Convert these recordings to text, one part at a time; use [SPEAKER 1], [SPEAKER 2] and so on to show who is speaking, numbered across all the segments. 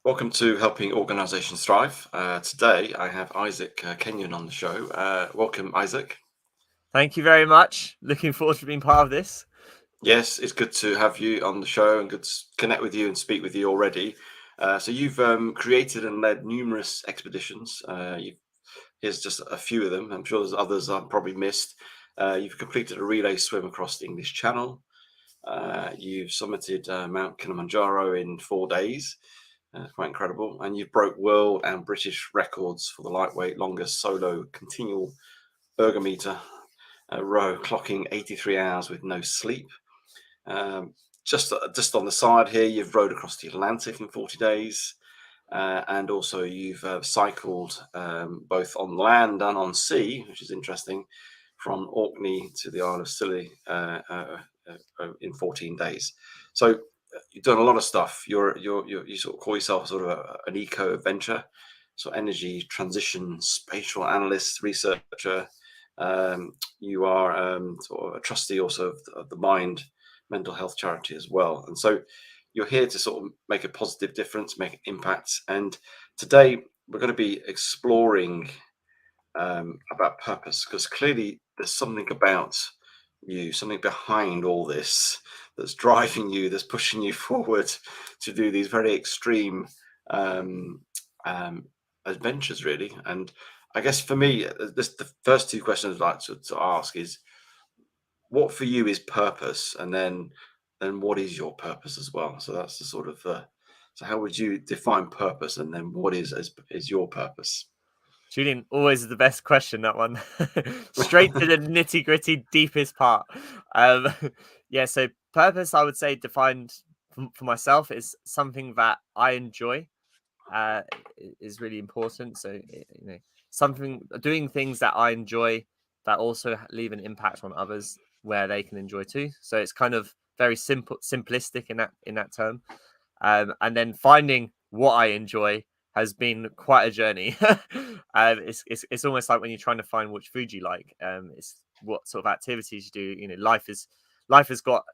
[SPEAKER 1] Welcome to Helping Organisations Thrive. Today I have Isaac Kenyon on the show. Welcome, Isaac.
[SPEAKER 2] Thank you very much. Looking forward to being part of this.
[SPEAKER 1] Yes, it's good to have you on the show and good to connect with you and speak with you already. So you've created and led numerous expeditions. Here's just a few of them. I'm sure there's others I've probably missed. You've completed a relay swim across the English Channel. You've summited Mount Kilimanjaro in 4 days. Quite incredible. And you've broke world and British records for the lightweight longest solo continual ergometer row, clocking 83 hours with no sleep. Just on the side here, you've rowed across the Atlantic in 40 days. And also you've cycled both on land and on sea, which is interesting, from Orkney to the Isle of Scilly in 14 days. So you've done a lot of stuff. You sort of call yourself sort of an eco adventure, so energy transition, spatial analyst, researcher. You are sort of a trustee also of the Mind mental health charity as well. And so you're here to sort of make a positive difference, make an impact. And today we're going to be exploring about purpose, because clearly there's something about you, something behind all this that's driving you, that's pushing you forward to do these very extreme um, adventures, really. And I guess for me, the first two questions I'd like to ask is, what for you is purpose, and then what is your purpose as well? So that's the sort of so how would you define purpose, and then what is your purpose?
[SPEAKER 2] Julian, always the best question, that one. Straight to the nitty gritty, deepest part. Um, yeah, so purpose, I would say, defined for myself is something that I enjoy, is really important. So, something doing things that I enjoy that also leave an impact on others where they can enjoy too. So it's kind of very simplistic in that term. And then finding what I enjoy has been quite a journey. It's almost like when you're trying to find which food you like. It's what sort of activities you do. Life has got,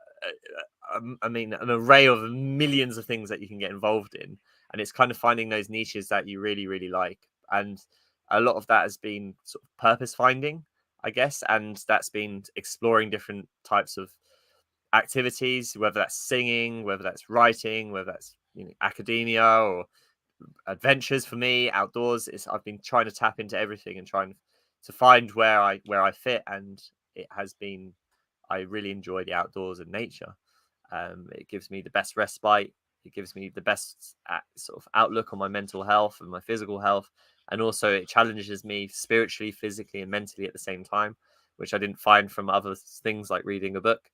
[SPEAKER 2] I mean, an array of millions of things that you can get involved in, and it's kind of finding those niches that you really, really like. And a lot of that has been sort of purpose finding, I guess, and that's been exploring different types of activities, whether that's singing, whether that's writing, whether that's academia or adventures. For me, outdoors is I've been trying to tap into everything and trying to find where I fit, and it has been, I really enjoy the outdoors and nature. It gives me the best respite. It gives me the best sort of outlook on my mental health and my physical health, and also it challenges me spiritually, physically, and mentally at the same time, which I didn't find from other things like reading a book.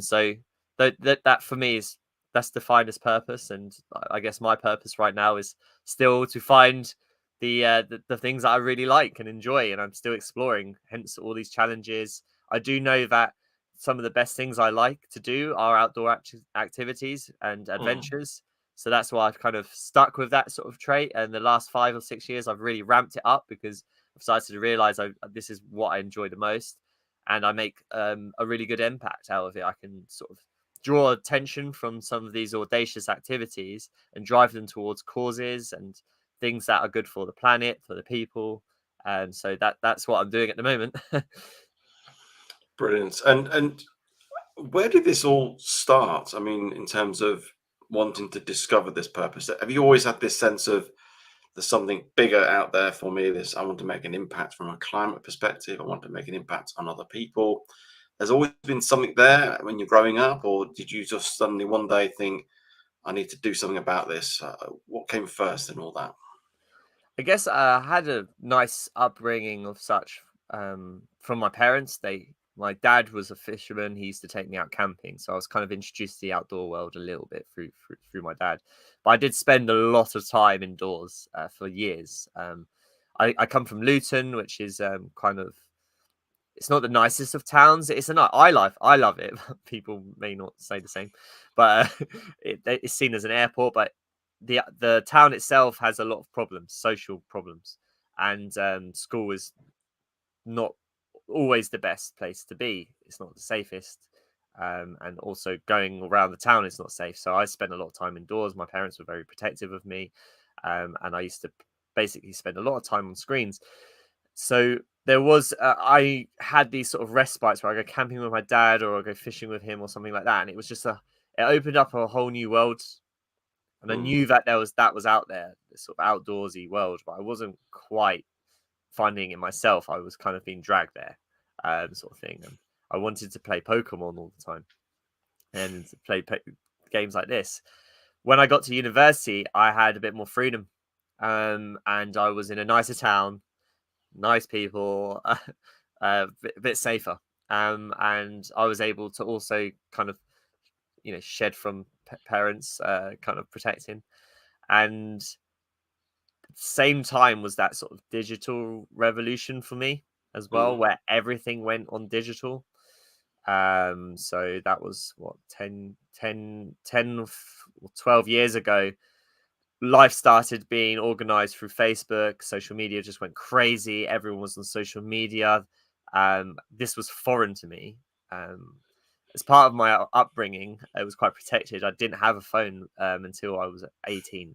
[SPEAKER 2] So that for me is that's defined as purpose, and I guess my purpose right now is still to find the things that I really like and enjoy, and I'm still exploring. Hence all these challenges. I do know that some of the best things I like to do are outdoor activities and
[SPEAKER 1] Mm.
[SPEAKER 2] adventures. So that's why I've kind of stuck with that sort of trait. And the last 5 or 6 years, I've really ramped it up because I've started to realize this is what I enjoy the most, and I make a really good impact out of it. I can sort of draw attention from some of these audacious activities and drive them towards causes and things that are good for the planet, for the people. And so that's what I'm doing at the moment.
[SPEAKER 1] Brilliant. And where did this all start? I mean, in terms of wanting to discover this purpose, have you always had this sense of there's something bigger out there for me? This, I want to make an impact from a climate perspective. I want to make an impact on other people. There's always been something there when you're growing up, or did you just suddenly one day think, I need to do something about this? What came first and all that?
[SPEAKER 2] I guess I had a nice upbringing of such, from my parents. My dad was a fisherman. He used to take me out camping, so I was kind of introduced to the outdoor world a little bit through my dad. But I did spend a lot of time indoors for years. I come from Luton, which is kind of, it's not the nicest of towns. It's a nice, I love it. People may not say the same, but it's seen as an airport. But the town itself has a lot of problems, social problems, and school is not always the best place to be. It's not the safest. And also going around the town is not safe. So I spent a lot of time indoors. My parents were very protective of me, and I used to basically spend a lot of time on screens. So there was I had these sort of respites where I go camping with my dad or I go fishing with him or something like that, and it was just it opened up a whole new world. And I knew that that was out there, this sort of outdoorsy world, but I wasn't quite finding it myself. I was kind of being dragged there, sort of thing. And I wanted to play Pokemon all the time and play games like this. When I got to university, I had a bit more freedom, and I was in a nicer town, nice people, a bit safer, and I was able to also kind of, shed from parents, kind of protecting, and same time was that sort of digital revolution for me as well, where everything went on digital. So that was what 12 years ago. Life started being organized through Facebook. Social media just went crazy. Everyone was on social media. This was foreign to me. As part of my upbringing, it was quite protected. I didn't have a phone until I was 18.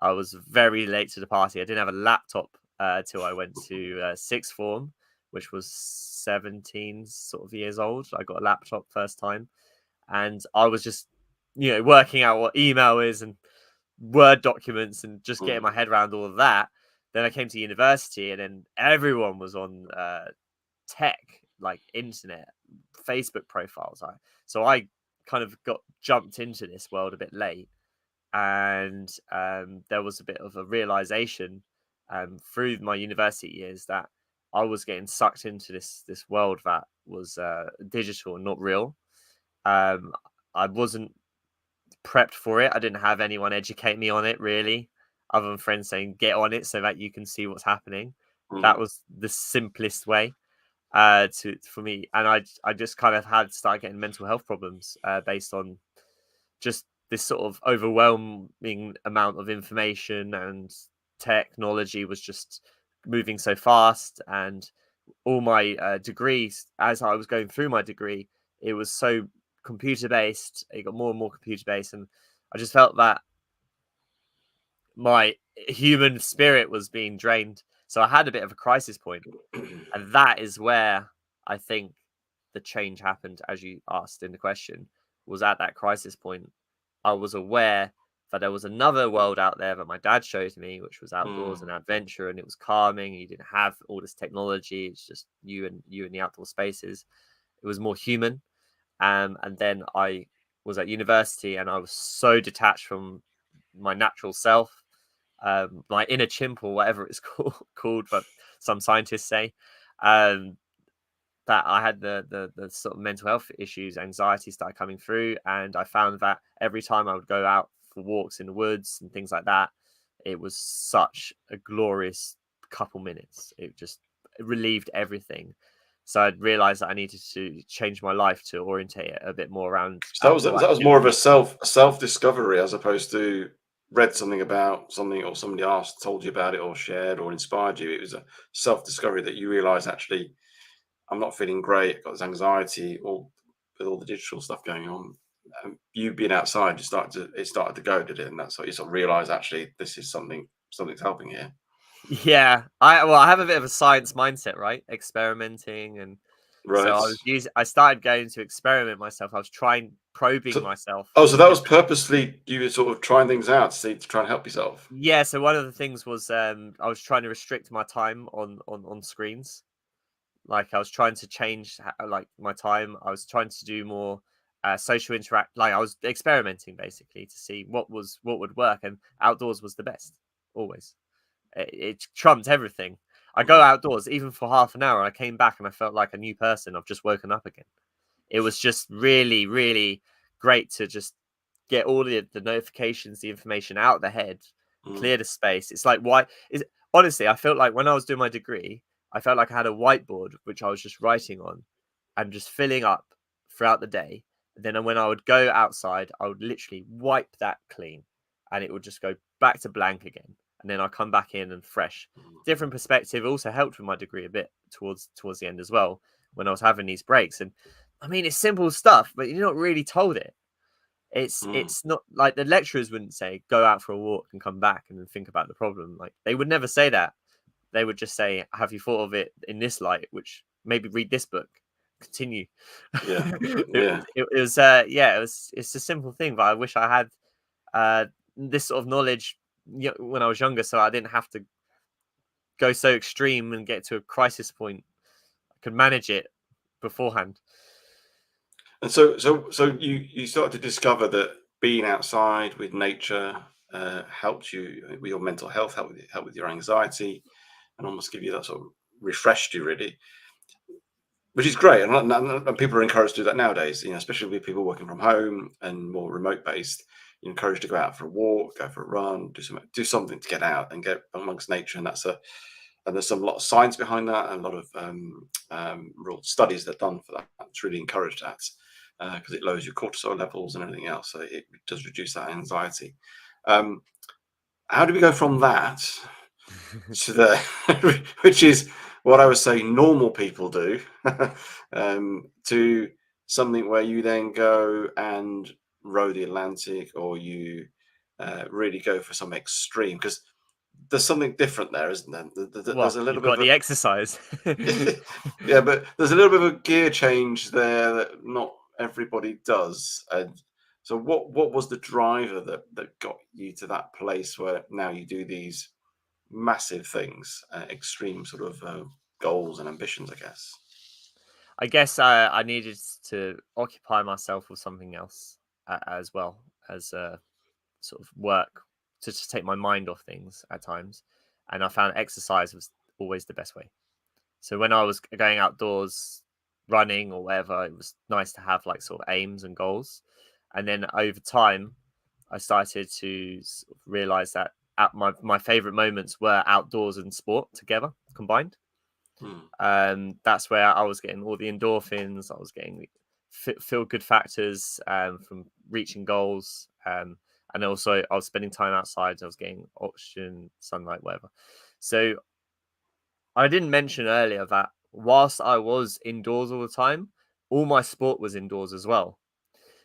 [SPEAKER 2] I was very late to the party. I didn't have a laptop till I went to sixth form, which was 17 sort of years old. I got a laptop first time, and I was just, working out what email is and Word documents and just getting my head around all of that. Then I came to university, and then everyone was on tech, like internet, Facebook profiles. So I kind of got jumped into this world a bit late, and there was a bit of a realization through my university years that I was getting sucked into this world that was digital and not real. I wasn't prepped for it. I didn't have anyone educate me on it really, other than friends saying get on it so that you can see what's happening. That was the simplest way for me, and I just kind of had started getting mental health problems based on just this sort of overwhelming amount of information, and technology was just moving so fast. And all my degrees, as I was going through my degree, it was so computer based. It got more and more computer based, and I just felt that my human spirit was being drained. So I had a bit of a crisis point, and that is where I think the change happened, as you asked in the question. Was at that crisis point, I was aware that there was another world out there that my dad showed me, which was outdoors and adventure, and it was calming. You didn't have all this technology; it's just you and the outdoor spaces. It was more human. And then I was at university, and I was so detached from my natural self, my inner chimp, or whatever it's called, but some scientists say. That I had the sort of mental health issues, anxiety started coming through, and I found that every time I would go out for walks in the woods and things like that, it was such a glorious couple minutes. It just relieved everything. So I'd realized that I needed to change my life to orientate it a bit more around
[SPEAKER 1] So
[SPEAKER 2] outdoor
[SPEAKER 1] that was more of a
[SPEAKER 2] activity.
[SPEAKER 1] self discovery as opposed to read something about something or somebody else told you about it or shared or inspired you. It was a self discovery that you realise actually I'm not feeling great. I've got this anxiety, all with all the digital stuff going on. You being outside, it started to go, did it? And that's what you sort of realise actually this is something's helping here.
[SPEAKER 2] Yeah, I have a bit of a science mindset, right? Experimenting, and so
[SPEAKER 1] Right.
[SPEAKER 2] I started going to experiment myself. I was probing
[SPEAKER 1] So,
[SPEAKER 2] myself
[SPEAKER 1] so
[SPEAKER 2] in
[SPEAKER 1] that was
[SPEAKER 2] different.
[SPEAKER 1] purposely you were sort of trying things out to see to try and help yourself.
[SPEAKER 2] Yeah, so one of the things was I was trying to restrict my time on screens. Like I was trying to change like my time. I was trying to do more social interact. Like I was experimenting basically to see what would work, and outdoors was the best always. It trumped everything. I go
[SPEAKER 1] Mm,
[SPEAKER 2] outdoors even for half an hour. I came back and I felt like a new person. I've just woken up again. It was just really, really great to just get all the notifications, the information out of the head,
[SPEAKER 1] mm,
[SPEAKER 2] clear the space. It's like why is honestly, I felt like when I was doing my degree, I felt like I had a whiteboard which I was just writing on and just filling up throughout the day. Then when I would go outside, I would literally wipe that clean, and it would just go back to blank again. And then I come back in and fresh.
[SPEAKER 1] mm,
[SPEAKER 2] Different perspective also helped with my degree a bit towards the end as well when I was having these breaks. And I mean, it's simple stuff, but you're not really told it.
[SPEAKER 1] Mm.
[SPEAKER 2] It's not like the lecturers wouldn't say go out for a walk and come back and then think about the problem. Like they would never say that. They would just say, "Have you thought of it in this light? Which maybe read this book, continue."
[SPEAKER 1] Yeah.
[SPEAKER 2] it,
[SPEAKER 1] Yeah.
[SPEAKER 2] it was yeah, it's a simple thing, but I wish I had this sort of knowledge when I was younger, so I didn't have to go so extreme and get to a crisis point. I could manage it beforehand.
[SPEAKER 1] And so you started to discover that being outside with nature helped you with your mental health, help with your anxiety, and almost give you that sort of refreshed you really, which is great. And people are encouraged to do that nowadays. You know, especially with people working from home and more remote based. You're encouraged to go out for a walk, go for a run, do something to get out and get amongst nature. And there's a lot of science behind that, and a lot of real studies that are done for that. It's really encouraged that because it lowers your cortisol levels and everything else, so it does reduce that anxiety. Um, how do we go from that to the, which is what I would say normal people do, to something where you then go and row the Atlantic, or you really go for some extreme? Because there's something different there, isn't there? There's
[SPEAKER 2] Well,
[SPEAKER 1] a little
[SPEAKER 2] you've
[SPEAKER 1] bit
[SPEAKER 2] got
[SPEAKER 1] of
[SPEAKER 2] the exercise.
[SPEAKER 1] a yeah, but there's a little bit of a gear change there that not everybody does. And so, what was the driver that got you to that place where now you do these massive things, extreme sort of goals and ambitions, I guess?
[SPEAKER 2] I guess I needed to occupy myself with something else as well as sort of work to just take my mind off things at times. And I found exercise was always the best way. So when I was going outdoors, running or whatever, it was nice to have like sort of aims and goals. And then over time, I started to sort of realize that my favorite moments were outdoors and sport together combined.
[SPEAKER 1] Hmm.
[SPEAKER 2] That's where I was getting all the endorphins. I was getting the feel good factors from reaching goals. And also, I was spending time outside. I was getting oxygen, sunlight, whatever. So I didn't mention earlier that whilst I was indoors all the time, all my sport was indoors as well.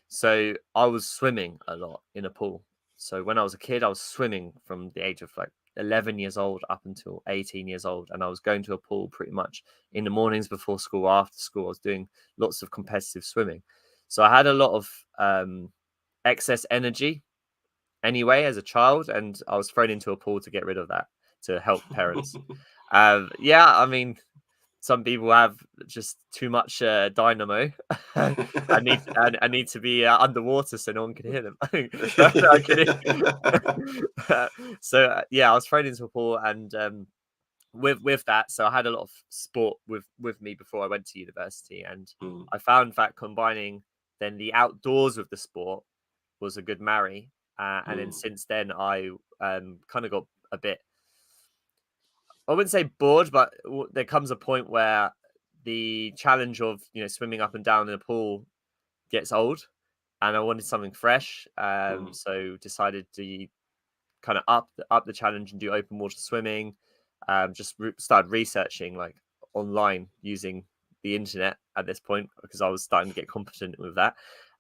[SPEAKER 2] So I was swimming a lot in a pool. So when I was a kid, I was swimming from the age of like 11 years old up until 18 years old. And I was going to a pool pretty much in the mornings before school, after school. I was doing lots of competitive swimming. So I had a lot of excess energy anyway as a child. And I was thrown into a pool to get rid of that to help parents. Yeah, I mean, some people have just too much dynamo. I need to be underwater so no one can hear them. No, I'm kidding. So yeah, I was thrown into a pool, and with that, so I had a lot of sport with me before I went to university, and
[SPEAKER 1] Hmm.
[SPEAKER 2] I found that combining then the outdoors with the sport was a good marry. And then
[SPEAKER 1] Hmm.
[SPEAKER 2] since then, I kind of got a bit, I wouldn't say bored, but there comes a point where the challenge of swimming up and down in a pool gets old, and I wanted something fresh.
[SPEAKER 1] Hmm.
[SPEAKER 2] So decided to kind of up the challenge and do open water swimming. Just started researching like online using the internet at this point because I was starting to get competent with that.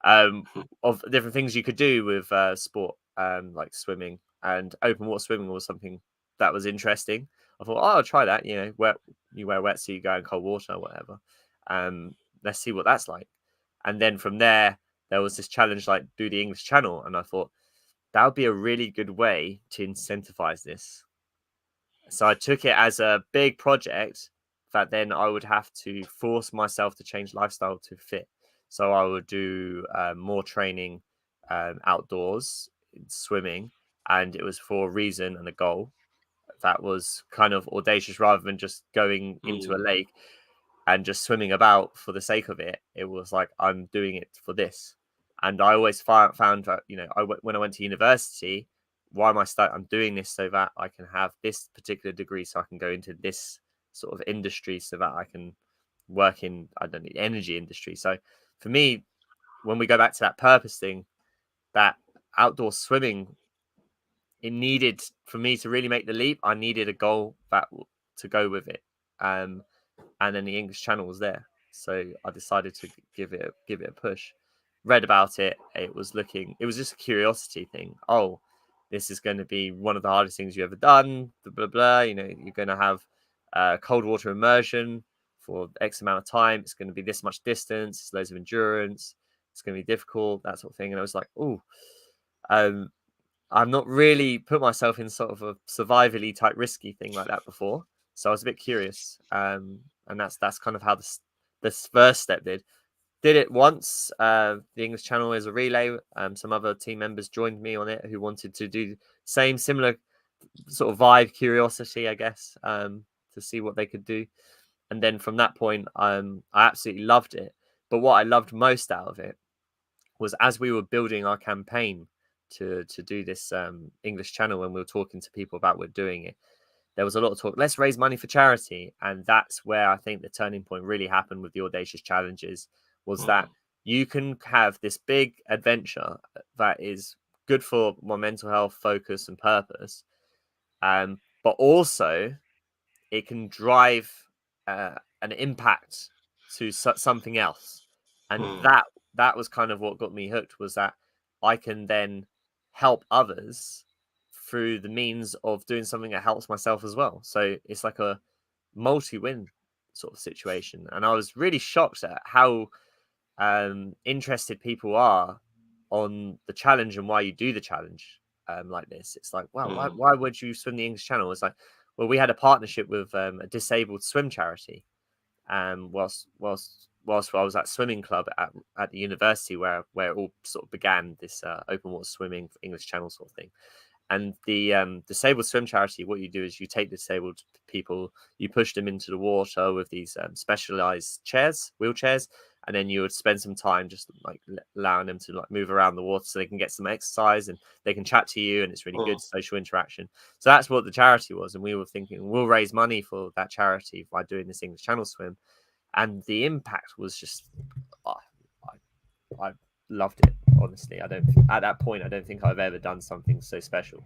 [SPEAKER 2] Of different things you could do with sport, like swimming, and open water swimming was something that was interesting. I thought, oh, I'll try that. You wear wetsuit, you go in cold water, or whatever. Um, let's see what that's like. And then from there was this challenge like do the English Channel, and I thought that would be a really good way to incentivize this. So I took it as a big project that then I would have to force myself to change lifestyle to fit. So I would do more training outdoors, swimming, and it was for a reason and a goal that was kind of audacious rather than just going into a
[SPEAKER 1] Hmm.
[SPEAKER 2] lake and just swimming about for the sake of it. It was like I'm doing it for this, and I always found that when I went to university, why am I studying? I'm doing this so that I can have this particular degree, so I can go into this sort of industry, so that I can work in I don't know the energy industry. So for me, when we go back to that purpose thing, that outdoor swimming, it needed for me to really make the leap. I needed a goal to go with it, and then the English Channel was there. So I decided to give it a push. Read about it. It was just a curiosity thing. Oh, this is going to be one of the hardest things you've ever done. Blah blah blah. You know, you're going to have cold water immersion for X amount of time. It's going to be this much distance. It's loads of endurance. It's going to be difficult. That sort of thing. And I was like, oh, I've not really put myself in sort of a survivally type risky thing like that before. So I was a bit curious. And that's kind of how this first step did it once. The English Channel is a relay. Some other team members joined me on it who wanted to do similar sort of vibe, curiosity, I guess, to see what they could do. And then from that point, I absolutely loved it. But what I loved most out of it was as we were building our campaign to do this English Channel, when we were talking to people about we're doing it, there was a lot of talk, let's raise money for charity. And that's where I think the turning point really happened with the Audacious Challenges, was that you can have this big adventure that is good for my mental health, focus and purpose. But also it can drive an impact to something else. And that was kind of what got me hooked, was that I can then help others through the means of doing something that helps myself as well. So it's like a multi-win sort of situation. And I was really shocked at how interested people are on the challenge and why you do the challenge like this. It's like, wow, why would you swim the English Channel? It's like, well, we had a partnership with a disabled swim charity whilst I was at swimming club at the university where it all sort of began, this open water swimming English Channel sort of thing. And the disabled swim charity, what you do is you take disabled people, you push them into the water with these specialized wheelchairs, and then you would spend some time just like allowing them to like move around the water so they can get some exercise and they can chat to you, and it's really good social interaction. So that's what the charity was, and we were thinking we'll raise money for that charity by doing this English Channel swim, and the impact was just I loved it. Honestly, at that point I don't think I've ever done something so special.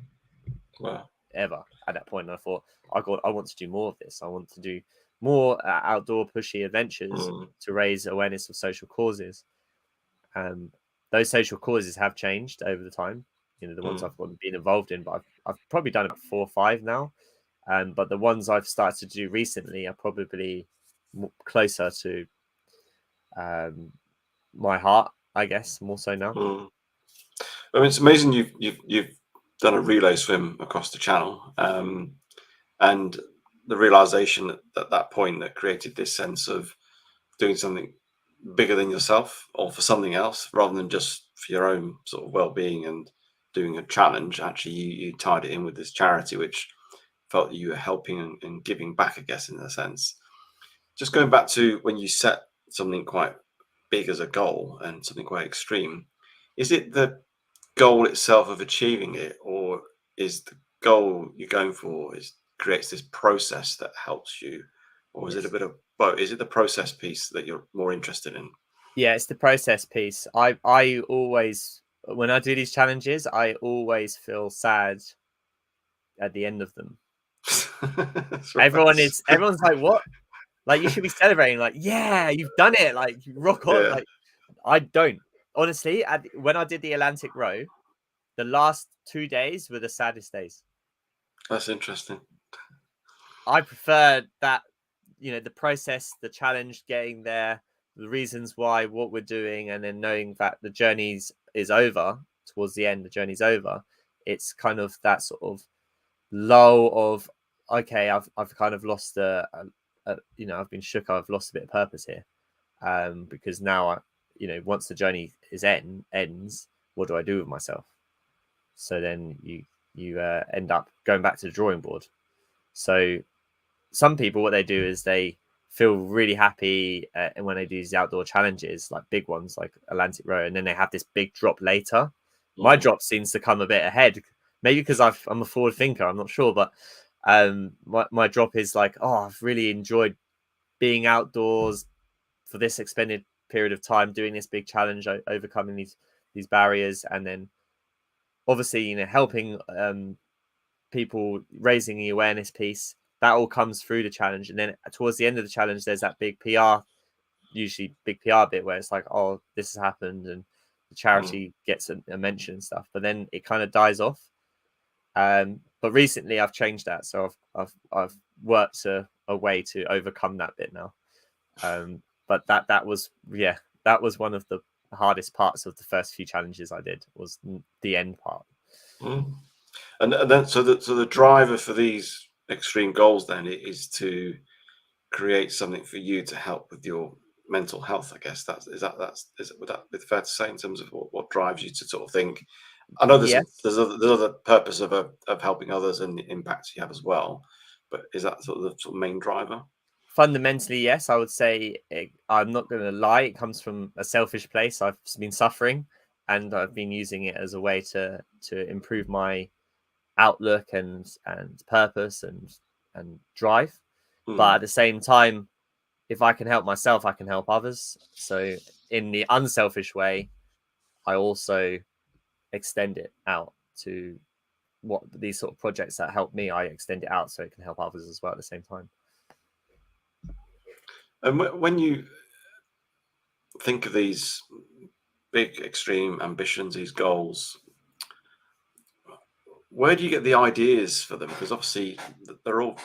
[SPEAKER 1] Wow.
[SPEAKER 2] Ever at that point. And I thought, I want to do more of this. I want to do more outdoor pushy adventures to raise awareness of social causes. Those social causes have changed over the time. You know, the ones I've been involved in, but I've probably done about 4 or 5 now. But the ones I've started to do recently are probably closer to my heart, I guess, more so now.
[SPEAKER 1] I mean, it's amazing you've done a relay swim across the channel, and the realization at that point that created this sense of doing something bigger than yourself or for something else rather than just for your own sort of well-being and doing a challenge. Actually, you tied it in with this charity, which felt that you were helping and giving back, I guess, in a sense. Just going back to when you set something quite big as a goal and something quite extreme, is it the goal itself of achieving it, or is the goal you're going for creates this process that helps you, or is it a bit of both? Is it the process piece that you're more interested in?
[SPEAKER 2] Yeah, it's the process piece. I always, when I do these challenges, I always feel sad at the end of them. Everyone's like, what? Like, you should be celebrating, like, yeah, you've done it, like, you rock on. Like, I don't. Honestly, when I did the Atlantic row, the last 2 days were the saddest days.
[SPEAKER 1] That's interesting.
[SPEAKER 2] I prefer that, you know, the process, the challenge, getting there, the reasons why, what we're doing, and then knowing that the journey is over. Towards the end, the journey's over. It's kind of that sort of lull of, okay, I've kind of lost you know, I've been shook. I've lost a bit of purpose here, because now you know, once the journey ends, what do I do with myself? So then you end up going back to the drawing board. So some people, what they do is they feel really happy when they do these outdoor challenges, like big ones like Atlantic Row, and then they have this big drop later. My drop seems to come a bit ahead, maybe because I'm a forward thinker, I'm not sure, but my drop is like, oh, I've really enjoyed being outdoors for this extended period of time, doing this big challenge, overcoming these barriers, and then obviously, you know, helping people, raising the awareness piece. That all comes through the challenge, and then towards the end of the challenge, there's that big PR usually big PR bit where it's like, oh, this has happened, and the
[SPEAKER 1] Mm.
[SPEAKER 2] charity gets a mention and stuff, but then it kind of dies off. But recently I've changed that, so I've worked a way to overcome that bit now. But that was one of the hardest parts of the first few challenges I did, was the end part.
[SPEAKER 1] Mm. And then so the driver for these extreme goals then is to create something for you to help with your mental health. I guess would that be fair to say in terms of what drives you to sort of think? I know
[SPEAKER 2] Yes.
[SPEAKER 1] there's other purpose of helping others and the impacts you have as well, but is that sort of the sort of main driver?
[SPEAKER 2] Fundamentally, yes, I would say I'm not going to lie. It comes from a selfish place. I've been suffering, and I've been using it as a way to improve my outlook and purpose and drive. But at
[SPEAKER 1] Mm.
[SPEAKER 2] the same time, if I can help myself, I can help others. So in the unselfish way, I also extend it out to what these sort of projects that help me. I extend it out so it can help others as well at the same time.
[SPEAKER 1] And when you think of these big extreme ambitions, these goals, where do you get the ideas for them? Because obviously they're all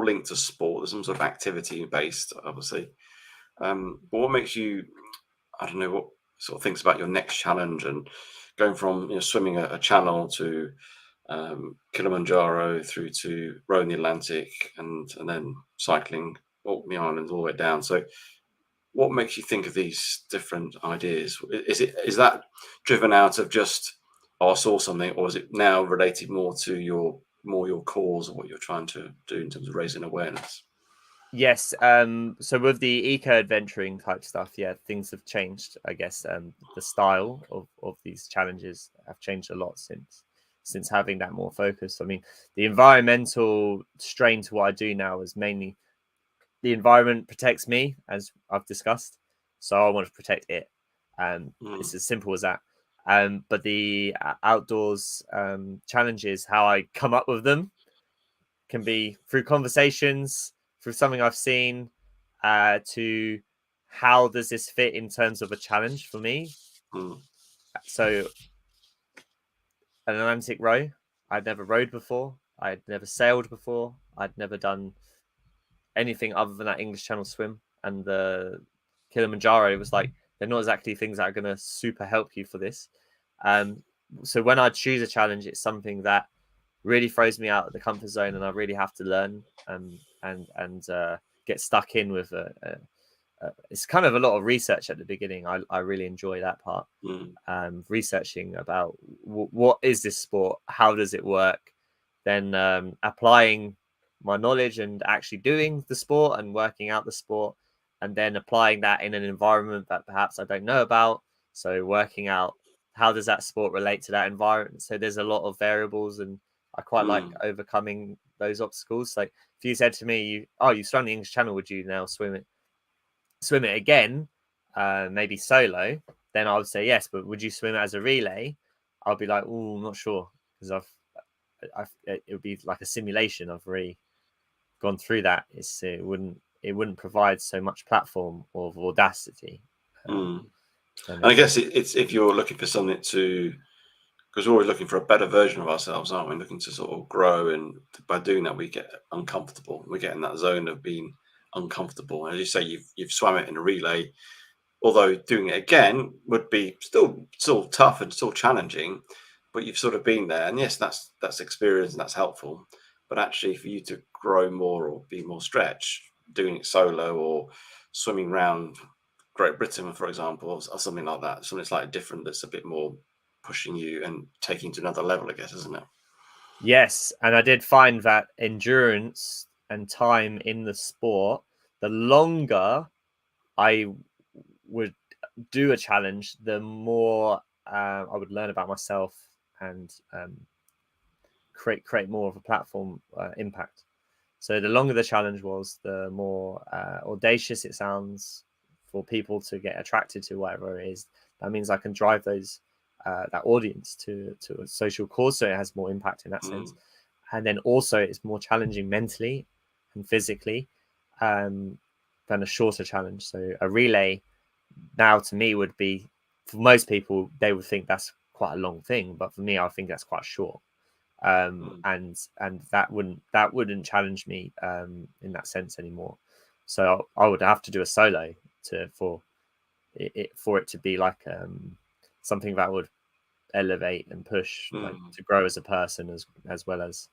[SPEAKER 1] linked to sport. There's some sort of activity based, obviously. But what makes you, I don't know, what sort of thinks about your next challenge, and going from swimming a channel to Kilimanjaro through to rowing the Atlantic, and then cycling Orkney Islands all the way down. So what makes you think of these different ideas? Is that driven out of just, oh, I saw something, or is it now related more to your cause or what you're trying to do in terms of raising awareness?
[SPEAKER 2] Yes. So with the eco adventuring type stuff, yeah, things have changed. I guess the style of these challenges have changed a lot since having that more focus. I mean, the environmental strain to what I do now is mainly the environment protects me, as I've discussed. So I want to protect it. It's
[SPEAKER 1] Mm.
[SPEAKER 2] as simple as that. But the outdoors challenges, how I come up with them, can be through conversations, through something I've seen, to how does this fit in terms of a challenge for me.
[SPEAKER 1] Mm.
[SPEAKER 2] So an Atlantic row, I'd never rowed before. I'd never sailed before. I'd never done anything other than that English Channel swim. And the Kilimanjaro was like, they're not exactly things that are going to super help you for this. So when I choose a challenge, it's something that really throws me out of the comfort zone, and I really have to learn and get stuck in with it's kind of a lot of research at the beginning. I really enjoy that part.
[SPEAKER 1] Mm.
[SPEAKER 2] Researching about what is this sport, how does it work, then applying my knowledge and actually doing the sport and working out the sport, and then applying that in an environment that perhaps I don't know about. So working out how does that sport relate to that environment. So there's a lot of variables, and I quite like
[SPEAKER 1] Mm.
[SPEAKER 2] overcoming those obstacles. Like if you said to me, you swam the English Channel, would you now swim it again, maybe solo? Then I would say yes. But would you swim it as a relay? I'll be like, oh, I'm not sure, because it would be like a simulation. I've already gone through that. It wouldn't provide so much platform of audacity.
[SPEAKER 1] Mm.
[SPEAKER 2] That
[SPEAKER 1] And I
[SPEAKER 2] makes
[SPEAKER 1] guess
[SPEAKER 2] sense.
[SPEAKER 1] it's if you're looking for something to, because we're always looking for a better version of ourselves, aren't we? Looking to sort of grow, and by doing that, we get uncomfortable. We get in that zone of being uncomfortable. And as you say, you've swam it in a relay, although doing it again would be still tough and still challenging, but you've sort of been there. And yes, that's experience and that's helpful. But actually, for you to grow more or be more stretched, doing it solo or swimming around Great Britain, for example, or something like that, something slightly different that's a bit more pushing you and taking to another level, I guess, isn't it?
[SPEAKER 2] Yes, and I did find that endurance and time in the sport, the longer I would do a challenge, the more I would learn about myself and create more of a platform impact. So the longer the challenge was, the more audacious it sounds for people to get attracted to whatever it is. That means I can drive that audience to a social cause, so it has more impact in that sense.
[SPEAKER 1] Mm.
[SPEAKER 2] And then also it's more challenging mentally and physically. a shorter challenge. So a relay now to me would be, for most people, they would think that's quite a long thing, but for me, I think that's quite short. And that wouldn't challenge me in that sense anymore. So I would have to do a solo for it to be like something that would elevate and push, like to grow as a person, as well as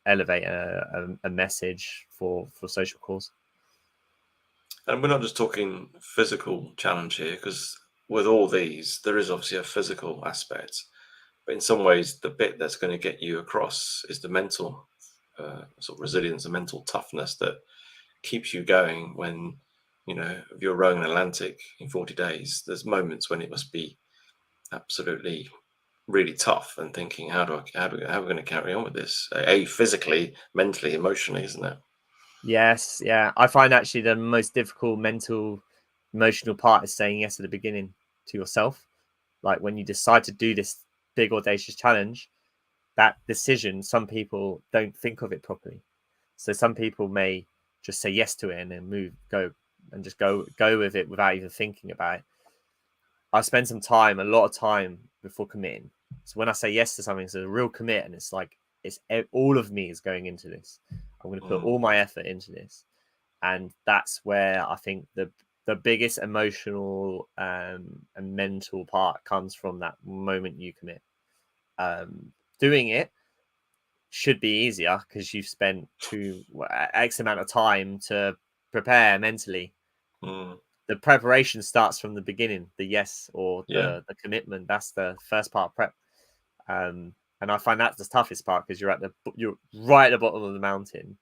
[SPEAKER 2] elevate a message for social cause.
[SPEAKER 1] And we're not just talking physical challenge here, because with all these, there is obviously a physical aspect. But in some ways, the bit that's going to get you across is the mental sort of resilience, the mental toughness that keeps you going when, if you're rowing an Atlantic in 40 days, there's moments when it must be absolutely really tough and thinking, how are we going to carry on with this? Physically, mentally, emotionally, isn't it?
[SPEAKER 2] Yes, yeah. I find actually the most difficult emotional part is saying yes at the beginning to yourself. Like when you decide to do this big audacious challenge, that decision, some people don't think of it properly. So some people may just say yes to it and then go with it without even thinking about it. I spend a lot of time before committing. So when I say yes to something, it's a real commit, and it's like all of me is going into this. I'm going to put all my effort into this, and that's where I think the biggest emotional and mental part comes from, that moment you commit. Doing it should be easier because you've spent X amount of time to prepare mentally. The preparation starts from the beginning, the yes or the commitment. That's the first part of prep. And I find that's the toughest part, because you're right at the bottom of the mountain.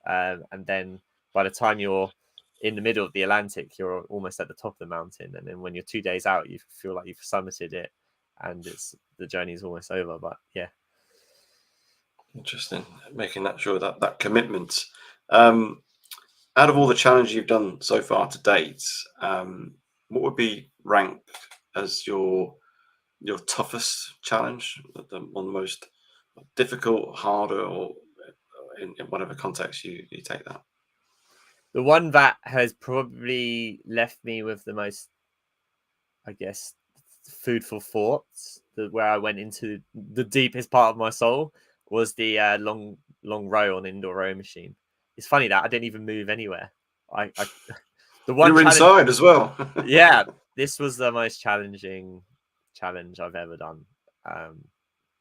[SPEAKER 2] And then by the time you're in the middle of the Atlantic, you're almost at the top of the mountain. And then when you're 2 days out, you feel like you've summited it and the journey is almost over. But yeah.
[SPEAKER 1] Interesting. Making that sure that commitment. Out of all the challenges you've done so far to date, what would be ranked as your toughest challenge, one of the most difficult, harder, or in whatever context you take that?
[SPEAKER 2] The one that has probably left me with the most, I guess, food for thoughts, where I went into the deepest part of my soul, was the long row on indoor row machine. It's funny that I didn't even move anywhere. The one
[SPEAKER 1] You were
[SPEAKER 2] challenge,
[SPEAKER 1] inside as well.
[SPEAKER 2] yeah, this was the most challenging challenge I've ever done.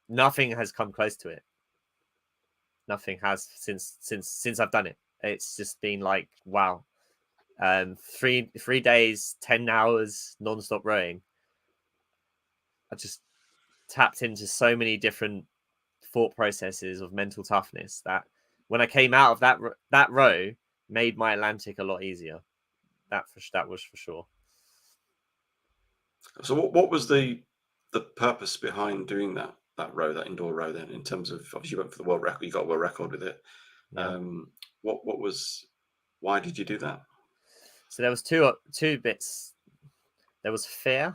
[SPEAKER 2] Nothing has come close to it. Nothing has since I've done it. It's just been like, wow. 3 days, 10 hours non-stop rowing. I just tapped into so many different thought processes of mental toughness that when I came out of that row, made my Atlantic a lot easier. That was for sure.
[SPEAKER 1] So what was the purpose behind doing that indoor row then, in terms of, obviously you went for the world record, you got a world record with it.
[SPEAKER 2] Yeah.
[SPEAKER 1] Why did you do that?
[SPEAKER 2] So there was two bits. There was fear,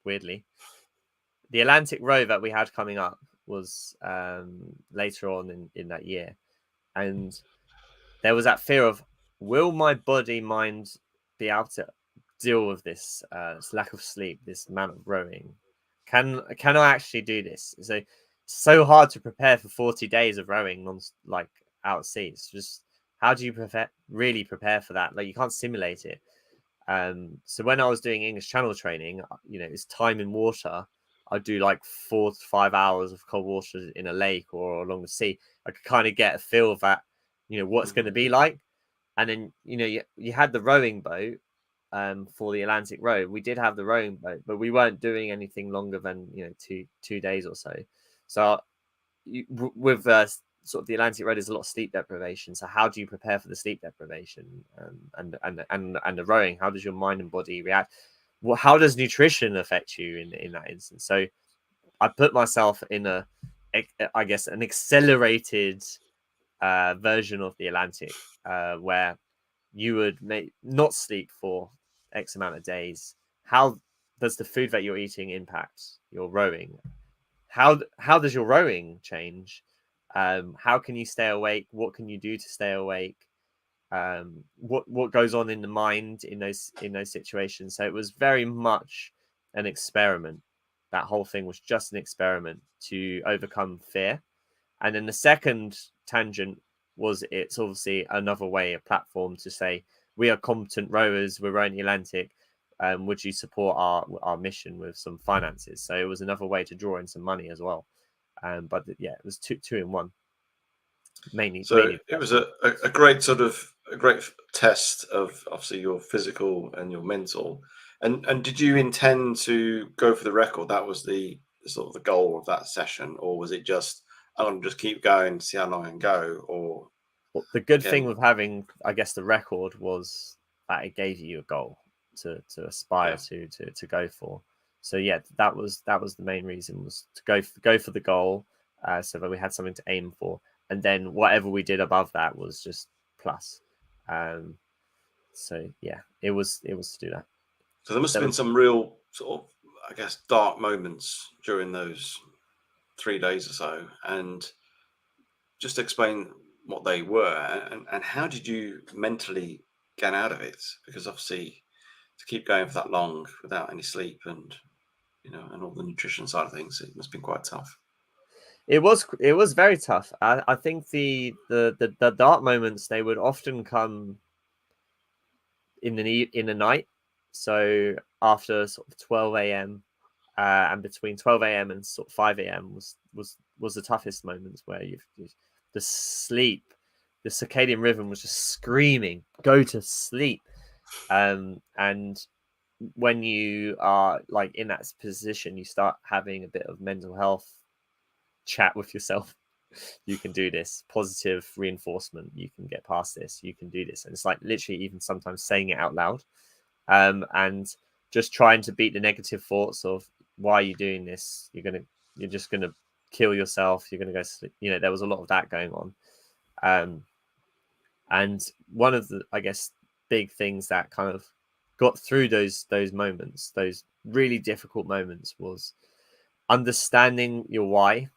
[SPEAKER 2] weirdly. The Atlantic row that we had coming up was later on in that year. And there was that fear of, will my body mind be able to deal with this lack of sleep, this amount of rowing? Can I actually do this? So hard to prepare for 40 days of rowing like out at sea. It's just, how do you really prepare for that? Like, you can't simulate it. So when I was doing English Channel training, it's time in water. I'd do like 4 to 5 hours of cold water in a lake or along the sea. I could kind of get a feel of that, what's going to be like. And then, you had the rowing boat for the Atlantic row. We did have the rowing boat, but we weren't doing anything longer than, 2 days or so. So with sort of the Atlantic row, there's a lot of sleep deprivation. So how do you prepare for the sleep deprivation and the rowing? How does your mind and body react? How does nutrition affect you in that instance? So I put myself in an accelerated version of the Atlantic, where you would not sleep for X amount of days. How does the food that you're eating impact your rowing? How does your rowing change? How can you stay awake? What can you do to stay awake? what goes on in the mind in those situations. So it was very much an experiment. That whole thing was just an experiment to overcome fear. And then the second tangent was, it's obviously another way, a platform to say, we are competent rowers, we're rowing the Atlantic. Would you support our mission with some finances? So it was another way to draw in some money as well. But yeah, it was two in one. Mainly.
[SPEAKER 1] It was a great a great test of obviously your physical and your mental. And did you intend to go for the record? That was the sort of the goal of that session, or was it just, I'm going to just keep going to see how long I can go? Or
[SPEAKER 2] the good thing with having, I guess, the record was that it gave you a goal to aspire to go for. So yeah, that was the main reason, was to go for the goal, so that we had something to aim for, and then whatever we did above that was just plus. So yeah, it was to do that.
[SPEAKER 1] So there must have been some real sort of, I guess, dark moments during those 3 days or so, and just explain what they were, and how did you mentally get out of it? Because obviously, to keep going for that long without any sleep and and all the nutrition side of things, it must have been quite tough.
[SPEAKER 2] It was very tough. I think the dark moments, they would often come in the night. So after sort of 12 a.m. And between 12 a.m. and sort of 5 a.m. was the toughest moments, where the sleep, the circadian rhythm was just screaming, go to sleep. And when you are like in that position, you start having a bit of mental health chat with yourself. You can do this, positive reinforcement, you can get past this, you can do this. And it's like literally even sometimes saying it out loud, and just trying to beat the negative thoughts of, why are you doing this? You're just gonna kill yourself, you're gonna go sleep. There was a lot of that going on. And one of the, I guess, big things that kind of got through those moments, those really difficult moments, was understanding your why.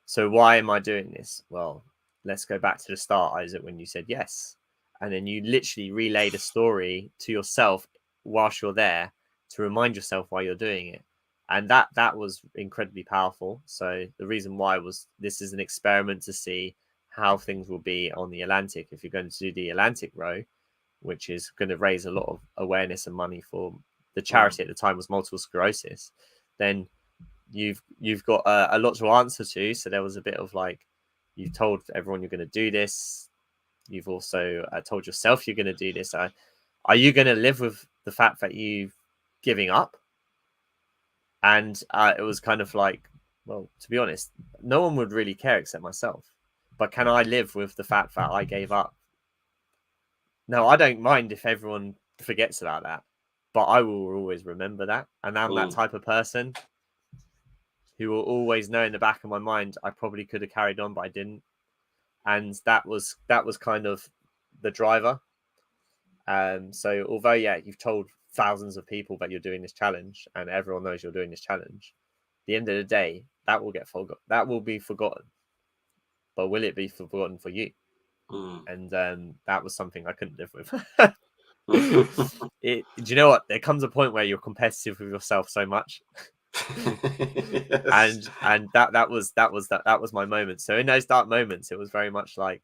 [SPEAKER 2] So why am I doing this? Well, let's go back to the start, Isaac, when you said yes. And then you literally relayed a story to yourself whilst you're there, to remind yourself why you're doing it. And that was incredibly powerful. So the reason why was, this is an experiment to see how things will be on the Atlantic. If you're going to do the Atlantic row, which is going to raise a lot of awareness and money for the charity at the time, was multiple sclerosis, then you've got a lot to answer to. So there was a bit of like, you've told everyone you're going to do this. You've also told yourself you're going to do this. Are you going to live with the fact that you've giving up? And it was kind of like, well, to be honest, no one would really care except myself. But can I live with the fact that I gave up? No, I don't mind if everyone forgets about that, but I will always remember that. And I'm that type of person who will always know in the back of my mind, I probably could have carried on, but I didn't. And that was kind of the driver. So although, yeah, you've told thousands of people that you're doing this challenge, and everyone knows you're doing this challenge, at the end of the day, that will get forgotten. That will be forgotten. But will it be forgotten for you? And that was something I couldn't live with. Do you know what? There comes a point where you're competitive with yourself so much. Yes. and that was my moment. So in those dark moments, it was very much like,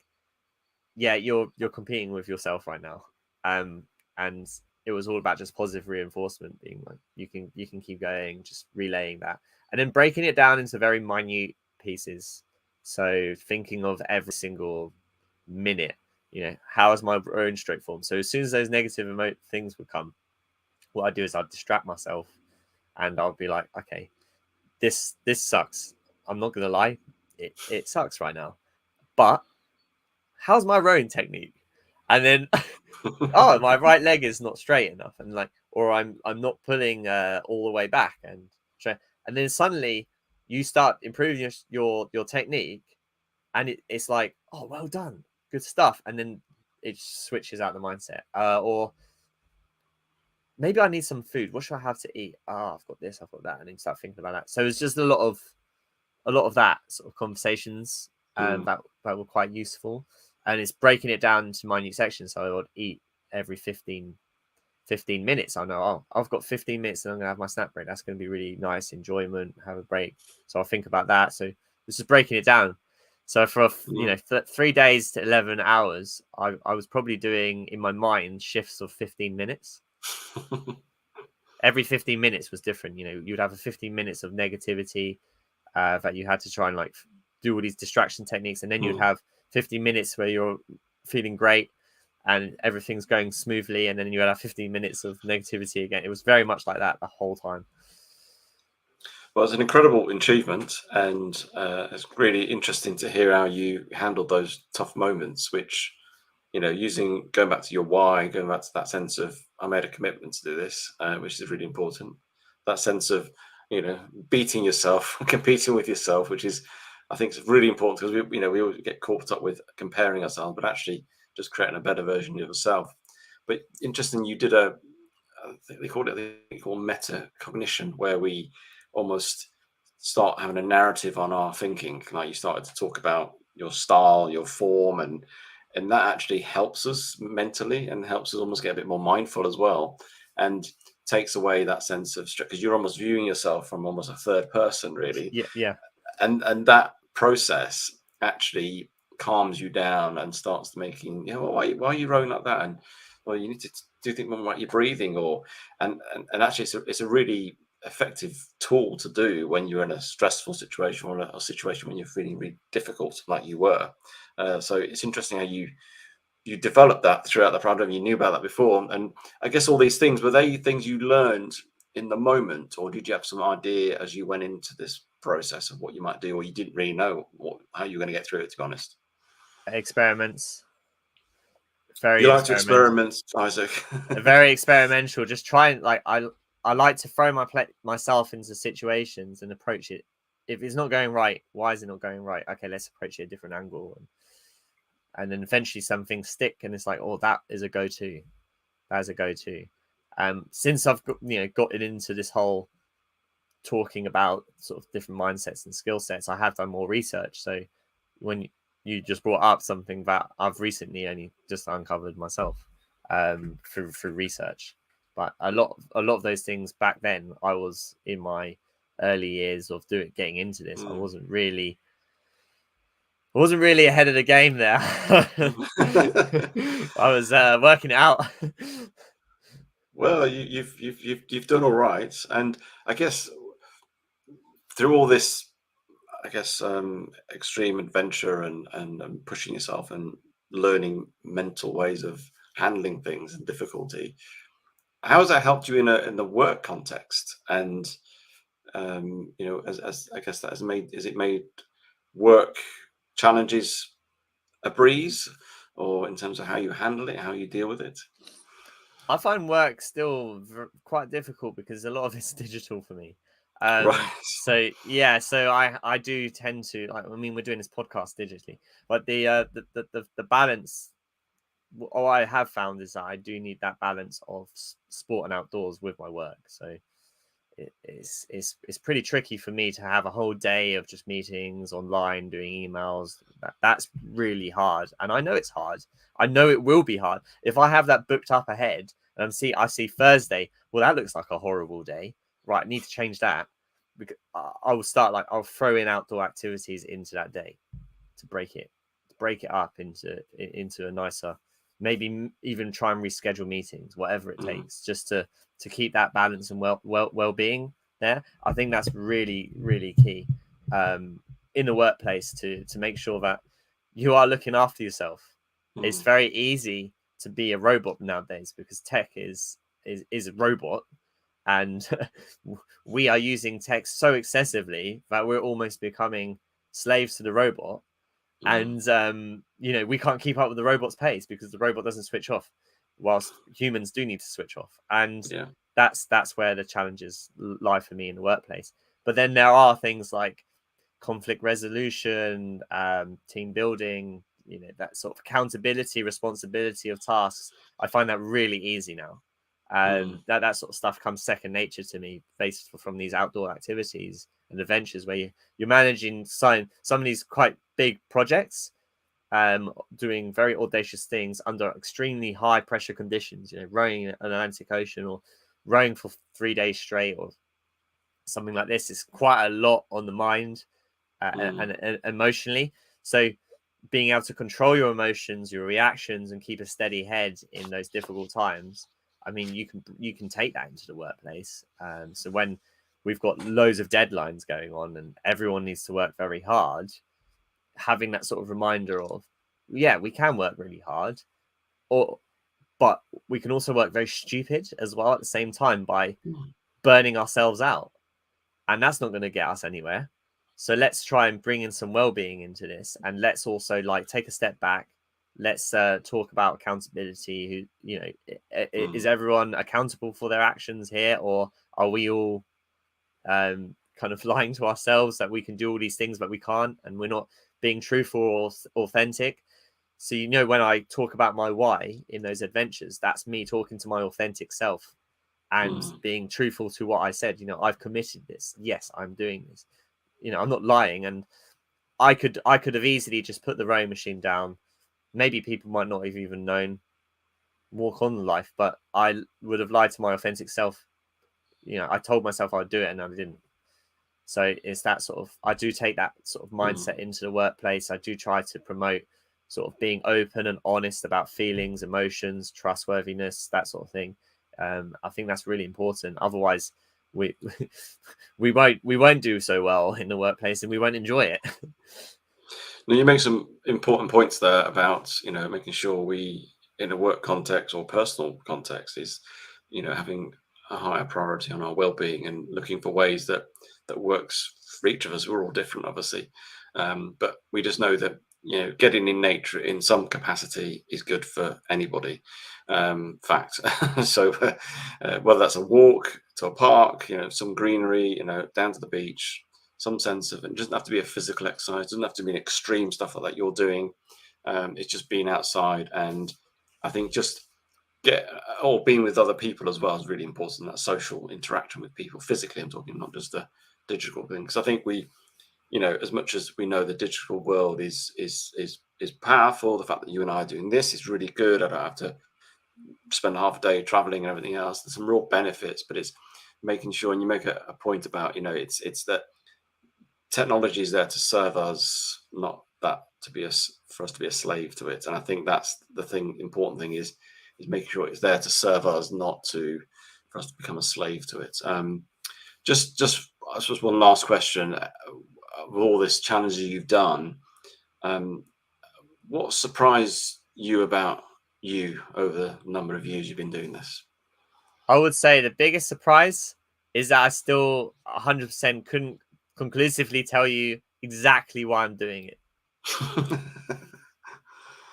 [SPEAKER 2] yeah, you're competing with yourself right now. And it was all about just positive reinforcement, being like, you can keep going, just relaying that, and then breaking it down into very minute pieces. So thinking of every single minute, how is my own stroke form? So as soon as those negative things would come, what I do is I'd distract myself, and I'll be like, okay, this sucks. I'm not gonna lie, it sucks right now. But how's my rowing technique? And then, oh, my right leg is not straight enough, and like, or I'm not pulling all the way back, and then suddenly you start improving your technique, and it's like, oh, well done, good stuff. And then it switches out the mindset, or maybe I need some food. What should I have to eat? I've got this, I've got that, and then you start thinking about that. So it's just a lot of that sort of conversations that were quite useful. and it's breaking it down into minute sections. So I would eat every 15 minutes. I know, oh, I've got 15 minutes and I'm going to have my snack break. That's going to be really nice enjoyment, have a break. So I'll think about that. So this is breaking it down. So for, 3 days to 11 hours, I was probably doing in my mind shifts of 15 minutes. Every 15 minutes was different. You'd have a 15 minutes of negativity that you had to try and like do all these distraction techniques. And then you'd have 15 minutes where you're feeling great and everything's going smoothly, and then you had 15 minutes of negativity again. It was very much like that the whole time.
[SPEAKER 1] Well, it's an incredible achievement, and it's really interesting to hear how you handled those tough moments, which, going back to your why, going back to that sense of, I made a commitment to do this, which is really important. That sense of, beating yourself, competing with yourself, which is, I think, is really important, because we always get caught up with comparing ourselves, but actually just creating a better version of yourself. But interesting, you did I think they call metacognition, where we almost start having a narrative on our thinking. Like, you started to talk about your style, your form, and that actually helps us mentally and helps us almost get a bit more mindful as well, and takes away that sense of stress, because you're almost viewing yourself from almost a third person, really.
[SPEAKER 2] Yeah.
[SPEAKER 1] And that process actually calms you down and starts making, why are you rowing like that? And, well, you need to do things more like your breathing, and actually it's a really effective tool to do when you're in a stressful situation, or a situation when you're feeling really difficult, like you were. So it's interesting how you developed that throughout the program. You knew about that before, and I guess all these things, were they things you learned in the moment, or did you have some idea as you went into this process of what you might do, or you didn't really know how you were going to get through it, to be honest?
[SPEAKER 2] Experiments.
[SPEAKER 1] You like to experiment, Isaac.
[SPEAKER 2] Very experimental. Just trying, like, I like to throw myself into situations and approach it. If it's not going right, why is it not going right? Okay, let's approach it a different angle, and then eventually some things stick, and it's like, oh, that is a go-to. That is a go-to. Since I've gotten into this whole talking about sort of different mindsets and skill sets, I have done more research. So when you just brought up something that I've recently only just uncovered myself through research, but a lot of those things back then, I was in my early years of getting into this. I wasn't really ahead of the game there. I was working it out.
[SPEAKER 1] Well, you've done all right, and I guess through all this, extreme adventure and pushing yourself and learning mental ways of handling things and difficulty, how has that helped you in the work context? And as I guess that has made work challenges a breeze, or in terms of how you handle it, how you deal with it?
[SPEAKER 2] I find work still quite difficult because a lot of it's digital for me.
[SPEAKER 1] Right.
[SPEAKER 2] So yeah, so I do tend to, like, I mean, we're doing this podcast digitally, but the balance, all I have found is that I do need that balance of sport and outdoors with my work. So it's pretty tricky for me to have a whole day of just meetings online, doing emails. That's really hard, and I know it's hard. I know it will be hard if I have that booked up ahead and I see Thursday. Well, that looks like a horrible day. Right, I need to change that, because I will start, like, I'll throw in outdoor activities into that day to break it up into a nicer, maybe even try and reschedule meetings, whatever it takes, just to keep that balance and well-being there. I think that's really, really key in the workplace, to make sure that you are looking after yourself. It's very easy to be a robot nowadays, because tech is a robot, and we are using tech so excessively that we're almost becoming slaves to the robot. And we can't keep up with the robot's pace, because the robot doesn't switch off, whilst humans do need to switch off. And that's where the challenges lie for me in the workplace. But then there are things like conflict resolution, team building, that sort of accountability, responsibility of tasks. I find that really easy now. That sort of stuff comes second nature to me, based from these outdoor activities and adventures, where you're managing some of these quite big projects, doing very audacious things under extremely high pressure conditions, rowing in an Atlantic Ocean or rowing for 3 days straight or something like this, is quite a lot on the mind and emotionally. So being able to control your emotions, your reactions, and keep a steady head in those difficult times, I mean, you can take that into the workplace. So when we've got loads of deadlines going on and everyone needs to work very hard, having that sort of reminder of, yeah, we can work really hard, but we can also work very stupid as well at the same time by burning ourselves out, and that's not going to get us anywhere. So let's try and bring in some well-being into this, and let's also take a step back. Let's talk about accountability. Is everyone accountable for their actions here, or are we all kind of lying to ourselves that we can do all these things but we can't, and we're not being truthful or authentic? So when I talk about my why in those adventures, that's me talking to my authentic self and being truthful to what I said. I've committed this. Yes, I'm doing this. I'm not lying. And I could have easily just put the rowing machine down. Maybe people might not have even known, walk on the life, but I would have lied to my authentic self. I told myself I'd do it and I didn't. So it's that sort of, I do take that sort of mindset into the workplace. I do try to promote sort of being open and honest about feelings, emotions, trustworthiness, that sort of thing. I think that's really important. Otherwise, we won't do so well in the workplace, and we won't enjoy it.
[SPEAKER 1] Now, you make some important points there about making sure we, in a work context or personal context, is having a higher priority on our well-being and looking for ways that works for each of us. We're all different, obviously, but we just know that getting in nature in some capacity is good for anybody. Fact. So whether that's a walk to a park, some greenery, down to the beach, some sense of, it doesn't have to be a physical exercise, doesn't have to be an extreme stuff like that you're doing. It's just being outside, and I think just being with other people as well is really important. That social interaction with people physically, I'm talking, not just the digital thing. Because I think we, as much as we know the digital world is powerful, the fact that you and I are doing this is really good. I don't have to spend half a day traveling and everything else. There's some real benefits, but it's making sure, and you make a point about, it's that technology is there to serve us, not that for us to be a slave to it. And I think that's the important thing is making sure it's there to serve us, not for us to become a slave to it. Just I suppose one last question. With all this challenges you've done, what surprised you about you over the number of years you've been doing this?
[SPEAKER 2] I would say the biggest surprise is that I still 100% couldn't conclusively tell you exactly why I'm doing it.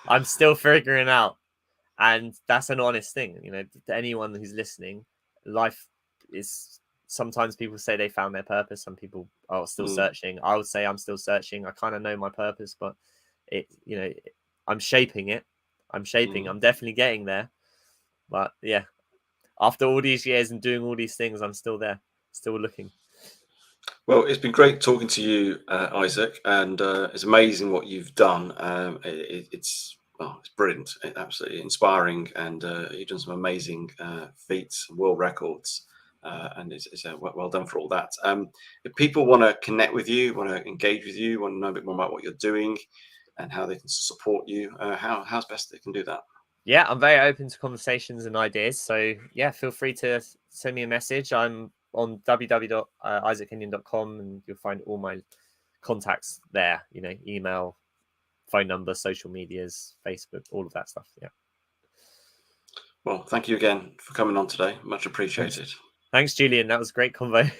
[SPEAKER 2] I'm still figuring out, and that's an honest thing. To anyone who's listening, life is, sometimes people say they found their purpose, some people are still searching. I would say I'm still searching. I kind of know my purpose, but I'm shaping it. I'm definitely getting there. But yeah, after all these years and doing all these things, I'm still there, still looking.
[SPEAKER 1] Well, it's been great talking to you, Isaac, and it's amazing what you've done. It's brilliant, absolutely inspiring, and you've done some amazing feats, world records, and it's well done for all that. If people want to connect with you, want to engage with you, want to know a bit more about what you're doing and how they can support you, how's best they can do that?
[SPEAKER 2] Yeah, I'm very open to conversations and ideas. So yeah, feel free to send me a message. I'm on www.isaackenyon.com, and you'll find all my contacts there. Email, phone number, social medias, Facebook, all of that stuff. Yeah.
[SPEAKER 1] Well, thank you again for coming on today. Much appreciated.
[SPEAKER 2] Thanks, Julian. That was a great convo.